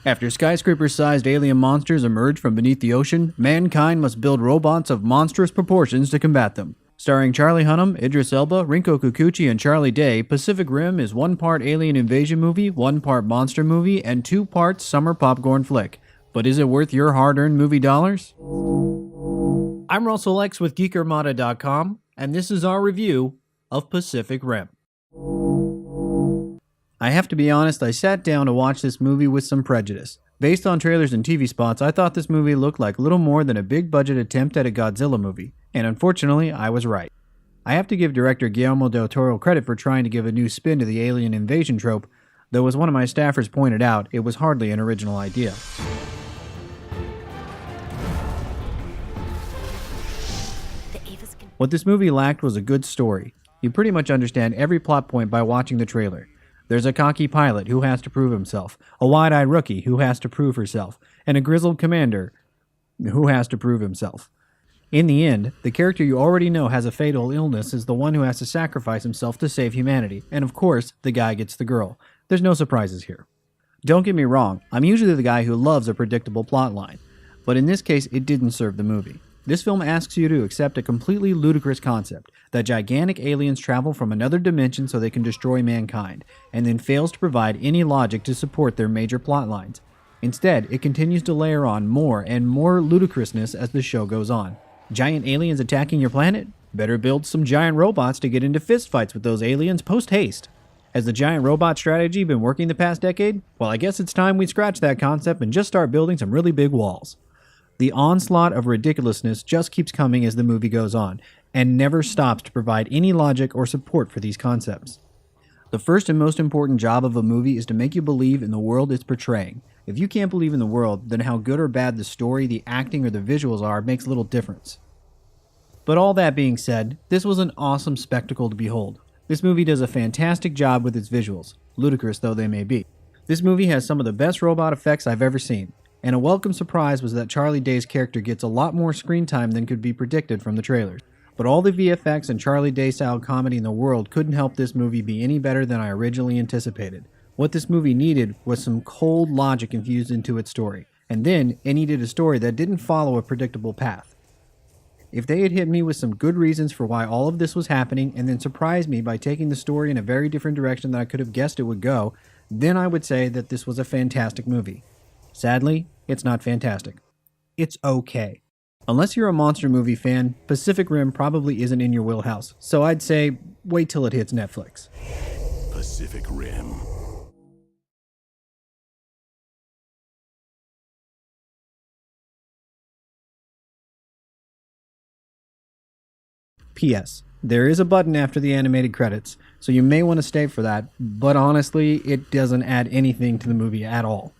After skyscraper-sized alien monsters emerge from beneath the ocean, mankind must build robots of monstrous proportions to combat them. Starring Charlie Hunnam, Idris Elba, Rinko Kikuchi, and Charlie Day, Pacific Rim is one part alien invasion movie, one part monster movie, and 2 parts summer popcorn flick. But is it worth your hard-earned movie dollars? I'm Russell Ecks with GeekArmada.com, and this is our review of Pacific Rim. I have to be honest, I sat down to watch this movie with some prejudice. Based on trailers and TV spots, I thought this movie looked like little more than a big-budget attempt at a Godzilla movie, and unfortunately, I was right. I have to give director Guillermo del Toro credit for trying to give a new spin to the alien invasion trope, though as one of my staffers pointed out, it was hardly an original idea. What this movie lacked was a good story. You pretty much understand every plot point by watching the trailer. There's a cocky pilot who has to prove himself, a wide-eyed rookie who has to prove herself, and a grizzled commander who has to prove himself. In the end, the character you already know has a fatal illness is the one who has to sacrifice himself to save humanity, and of course, the guy gets the girl. There's no surprises here. Don't get me wrong, I'm usually the guy who loves a predictable plotline, but in this case, it didn't serve the movie. This film asks you to accept a completely ludicrous concept, that gigantic aliens travel from another dimension so they can destroy mankind, and then fails to provide any logic to support their major plot lines. Instead, it continues to layer on more and more ludicrousness as the show goes on. Giant aliens attacking your planet? Better build some giant robots to get into fistfights with those aliens post-haste. Has the giant robot strategy been working the past decade? Well, I guess it's time we scratch that concept and just start building some really big walls. The onslaught of ridiculousness just keeps coming as the movie goes on, and never stops to provide any logic or support for these concepts. The first and most important job of a movie is to make you believe in the world it's portraying. If you can't believe in the world, then how good or bad the story, the acting, or the visuals are makes little difference. But all that being said, this was an awesome spectacle to behold. This movie does a fantastic job with its visuals, ludicrous though they may be. This movie has some of the best robot effects I've ever seen. And a welcome surprise was that Charlie Day's character gets a lot more screen time than could be predicted from the trailers. But all the VFX and Charlie Day-style comedy in the world couldn't help this movie be any better than I originally anticipated. What this movie needed was some cold logic infused into its story, and then it needed a story that didn't follow a predictable path. If they had hit me with some good reasons for why all of this was happening and then surprised me by taking the story in a very different direction than I could have guessed it would go, then I would say that this was a fantastic movie. Sadly, it's not fantastic. It's okay. Unless you're a monster movie fan, Pacific Rim probably isn't in your wheelhouse, so I'd say wait till it hits Netflix. Pacific Rim. P.S. There is a button after the animated credits, so you may want to stay for that, but honestly, it doesn't add anything to the movie at all.